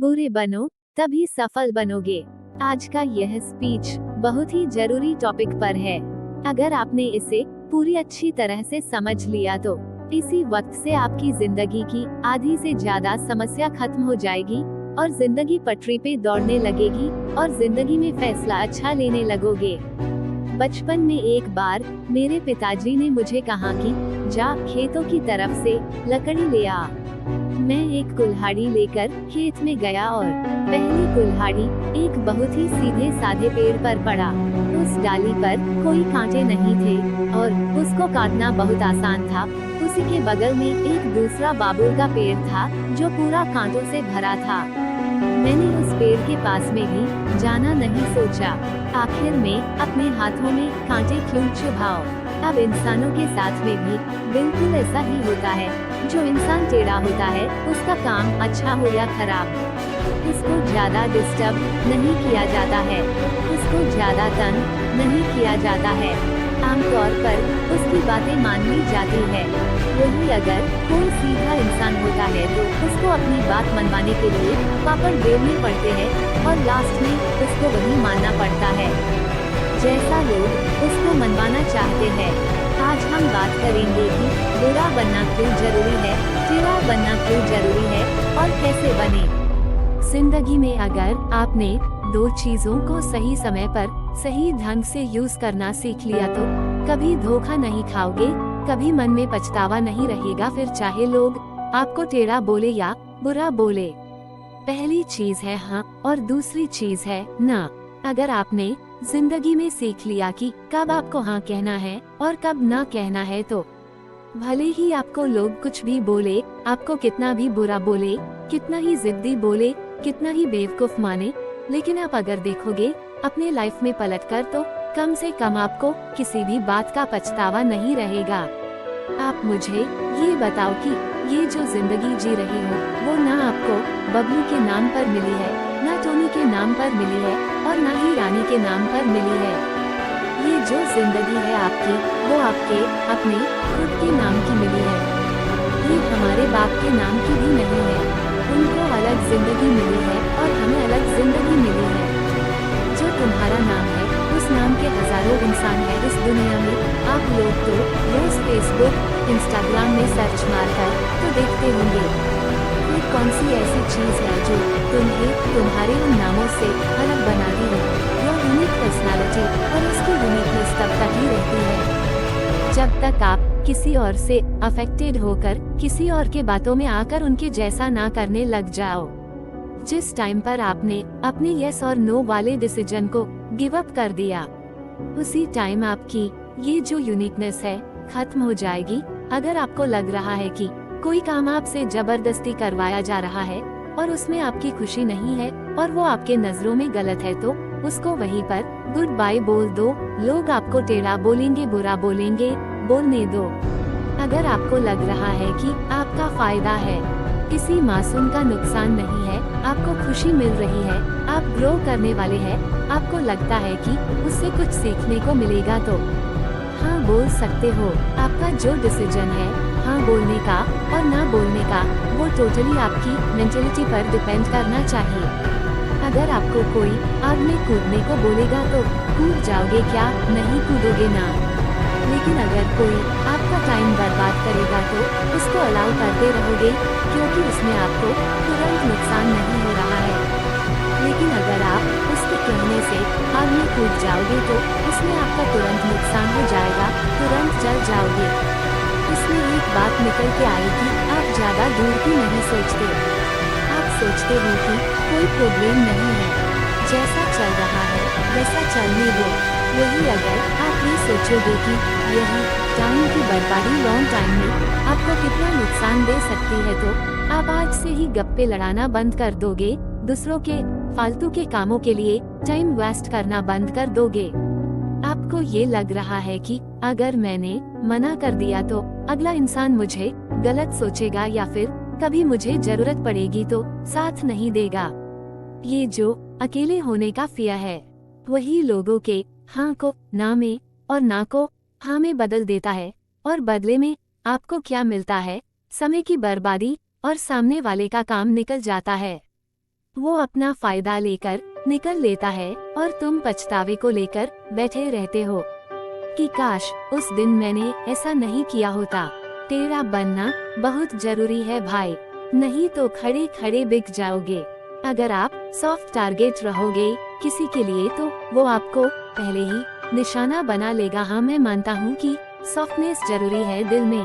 बुरे बनो तभी सफल बनोगे। आज का यह स्पीच बहुत ही जरूरी टॉपिक पर है। अगर आपने इसे पूरी अच्छी तरह से समझ लिया तो इसी वक्त से आपकी जिंदगी की आधी से ज्यादा समस्या खत्म हो जाएगी और जिंदगी पटरी पे दौड़ने लगेगी और जिंदगी में फैसला अच्छा लेने लगोगे। बचपन में एक बार मेरे पिताजी ने मुझे कहा कि जा खेतों की तरफ से लकड़ी ले आ। मैं एक कुल्हाड़ी लेकर खेत में गया और पहली कुल्हाड़ी एक बहुत ही सीधे साधे पेड़ पर पड़ा। उस डाली पर कोई कांटे नहीं थे और उसको काटना बहुत आसान था। उसी के बगल में एक दूसरा बाबुल का पेड़ था जो पूरा कांटों से भरा था। मैंने उस पेड़ के पास में भी जाना नहीं सोचा। आखिर में अपने हाथों में कांटे क्यों चुभाओ। अब इंसानों के साथ में भी बिल्कुल ऐसा ही होता है। जो इंसान टेढ़ा होता है उसका काम अच्छा हो या खराब, उसको ज्यादा डिस्टर्ब नहीं किया जाता है, उसको ज्यादा तंग नहीं किया जाता है। आमतौर पर उसकी बातें मान ली जाती है। वही अगर कोई सीधा इंसान होता है तो उसको अपनी बात मनवाने के लिए पापड़ बेलने पड़ते हैं और लास्ट में उसको वही मानना पड़ता है जैसा लोग उसको मनवाना चाहते हैं। आज हम बात करेंगे कि बुरा बनना क्यों जरूरी है, टेढ़ा बनना क्यों जरूरी है और कैसे बने। जिंदगी में अगर आपने दो चीजों को सही समय पर सही ढंग से यूज करना सीख लिया तो कभी धोखा नहीं खाओगे, कभी मन में पछतावा नहीं रहेगा, फिर चाहे लोग आपको टेढ़ा बोले या बुरा बोले। पहली चीज है हाँ और दूसरी चीज है ना। अगर आपने जिंदगी में सीख लिया कि कब आपको हाँ कहना है और कब ना कहना है तो भले ही आपको लोग कुछ भी बोले, आपको कितना भी बुरा बोले, कितना ही जिद्दी बोले, कितना ही बेवकूफ माने, लेकिन आप अगर देखोगे अपने लाइफ में पलटकर तो कम से कम आपको किसी भी बात का पछतावा नहीं रहेगा। आप मुझे ये बताओ कि ये जो जिंदगी जी रही हो वो ना आपको बबलू के नाम पर मिली है, ना टोनी के नाम पर मिली है और ना ही रानी के नाम पर मिली है। ये जो जिंदगी है आपकी वो आपके अपने खुद के नाम की मिली है। ये हमारे बाप के नाम की भी नहीं है। उनको अलग जिंदगी मिली है और हमें अलग जिंदगी मिली है। जो तुम्हारा नाम है उस नाम के हजारों इंसान है इस दुनिया में। आप लोग तो रोज फेसबुक इंस्टाग्राम में सर्च मारकर तो देखते होंगे। ये कौन सी ऐसी चीज है जो तुम्हें तुम्हारे उन नामों से अलग बनाती है। वो यूनिक पर्सनालिटी और उसकी यूनिकनेस तब तक ही रहती है जब तक आप किसी और से अफेक्टेड होकर किसी और के बातों में आकर उनके जैसा ना करने लग जाओ। जिस टाइम पर आपने अपने यस और नो वाले डिसीजन को गिव अप कर दिया उसी टाइम आपकी ये जो यूनिकनेस है खत्म हो जाएगी। अगर आपको लग रहा है कि कोई काम आपसे जबरदस्ती करवाया जा रहा है और उसमें आपकी खुशी नहीं है और वो आपके नजरों में गलत है तो उसको वहीं पर गुड बाय बोल दो। लोग आपको टेढ़ा बोलेंगे, बुरा बोलेंगे, बोलने दो। अगर आपको लग रहा है कि आपका फायदा है, किसी मासूम का नुकसान नहीं है, आपको खुशी मिल रही है, आप ग्रो करने वाले हैं, आपको लगता है कि उससे कुछ सीखने को मिलेगा तो हाँ बोल सकते हो। आपका जो डिसीजन है हाँ बोलने का और ना बोलने का वो टोटली आपकी मेंटलिटी पर डिपेंड करना चाहिए। अगर आपको कोई आग में कूदने को बोलेगा तो कूद जाओगे क्या, नहीं कूदोगे ना। लेकिन अगर कोई आपका टाइम बर्बाद करेगा तो उसको अलाउ करते रहोगे क्योंकि उसमें आपको तुरंत नुकसान नहीं हो रहा है। लेकिन अगर आप उसके कहने से आग में कूद जाओगे तो उसमें आपका तुरंत नुकसान हो जाएगा, तुरंत जल जाओगे। इसमें एक बात निकल के आएगी, आप ज्यादा दूर की नहीं सोचते। आप सोचते हो कि कोई प्रॉब्लम नहीं है, जैसा चल रहा है वैसा चलने दो। वही अगर आप ये सोचोगे कि यही टाइम की बर्बादी लॉन्ग टाइम में आपको कितना नुकसान दे सकती है तो आप आज से ही गप्पे लड़ाना बंद कर दोगे, दूसरों के फालतू के कामों के लिए टाइम वेस्ट करना बंद कर दोगे। आपको ये लग रहा है कि अगर मैंने मना कर दिया तो अगला इंसान मुझे गलत सोचेगा या फिर कभी मुझे जरूरत पड़ेगी तो साथ नहीं देगा। ये जो अकेले होने का फियर है वही लोगों के हाँ को ना में और ना को हाँ में बदल देता है और बदले में आपको क्या मिलता है, समय की बर्बादी और सामने वाले का काम निकल जाता है। वो अपना फायदा लेकर निकल लेता है और तुम पछतावे को लेकर बैठे रहते हो कि काश उस दिन मैंने ऐसा नहीं किया होता। टेढ़ा बनना बहुत जरूरी है भाई, नहीं तो खड़े खड़े बिक जाओगे। अगर आप सॉफ्ट टारगेट रहोगे किसी के लिए तो वो आपको पहले ही निशाना बना लेगा। हाँ, मैं मानता हूँ कि सॉफ्टनेस जरूरी है दिल में,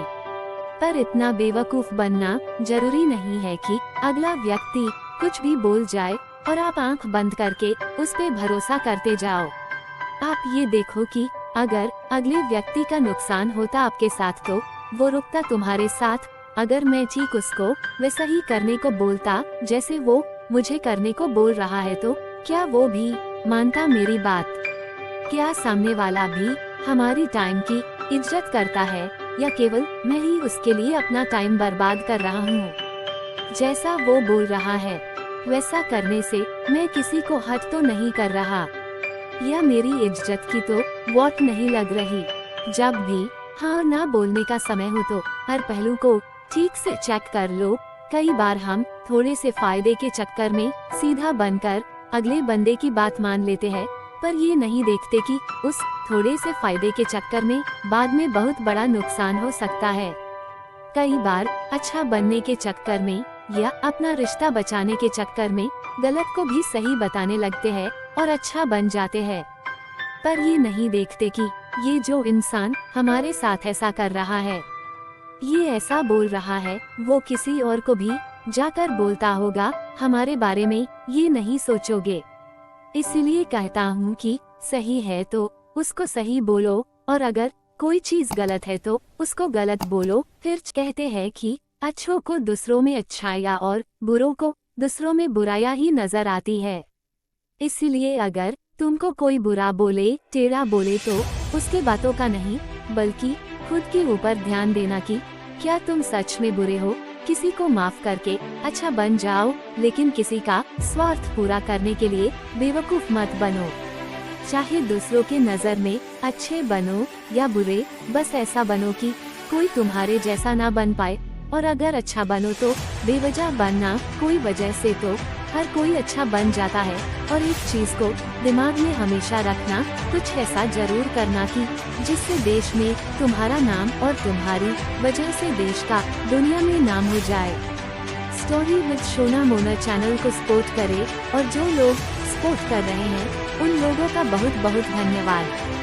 पर इतना बेवकूफ बनना जरूरी नहीं है कि अगला व्यक्ति कुछ भी बोल जाए और आप आंख बंद करके उस पे भरोसा करते जाओ। आप ये देखो कि अगर अगले व्यक्ति का नुकसान होता आपके साथ तो वो रुकता तुम्हारे साथ। अगर मैं ठीक उसको वैसा ही करने को बोलता जैसे वो मुझे करने को बोल रहा है तो क्या वो भी मानता मेरी बात? क्या सामने वाला भी हमारी टाइम की इज्जत करता है या केवल मैं ही उसके लिए अपना टाइम बर्बाद कर रहा हूँ? जैसा वो बोल रहा है वैसा करने से मैं किसी को हर्ट तो नहीं कर रहा या मेरी इज्जत की तो वॉट नहीं लग रही। जब भी हाँ ना बोलने का समय हो तो हर पहलू को ठीक से चेक कर लो। कई बार हम थोड़े से फायदे के चक्कर में सीधा बनकर अगले बंदे की बात मान लेते हैं, पर ये नहीं देखते कि उस थोड़े से फायदे के चक्कर में बाद में बहुत बड़ा नुकसान हो सकता है। कई बार अच्छा बनने के चक्कर में या अपना रिश्ता बचाने के चक्कर में गलत को भी सही बताने लगते हैं और अच्छा बन जाते हैं, पर ये नहीं देखते कि ये जो इंसान हमारे साथ ऐसा कर रहा है, ये ऐसा बोल रहा है, वो किसी और को भी जाकर बोलता होगा हमारे बारे में। ये नहीं सोचोगे। इसलिए कहता हूँ कि सही है तो उसको सही बोलो और अगर कोई चीज गलत है तो उसको गलत बोलो। फिर कहते हैं कि अच्छों को दूसरों में अच्छाइयाँ और बुरों को दूसरों में बुराइयाँ ही नजर आती है। इसलिए अगर तुमको कोई बुरा बोले, टेढ़ा बोले तो उसके बातों का नहीं बल्कि खुद के ऊपर ध्यान देना कि क्या तुम सच में बुरे हो। किसी को माफ करके अच्छा बन जाओ, लेकिन किसी का स्वार्थ पूरा करने के लिए बेवकूफ मत बनो। चाहे दूसरों के नजर में अच्छे बनो या बुरे, बस ऐसा बनो कि कोई तुम्हारे जैसा ना बन पाए। और अगर अच्छा बनो तो बेवजह बनना, कोई वजह से तो हर कोई अच्छा बन जाता है। और एक चीज को दिमाग में हमेशा रखना, कुछ ऐसा जरूर करना कि जिससे देश में तुम्हारा नाम और तुम्हारी वजह से देश का दुनिया में नाम हो जाए। स्टोरी विद सोना मोना चैनल को सपोर्ट करें और जो लोग सपोर्ट कर रहे हैं उन लोगों का बहुत बहुत धन्यवाद।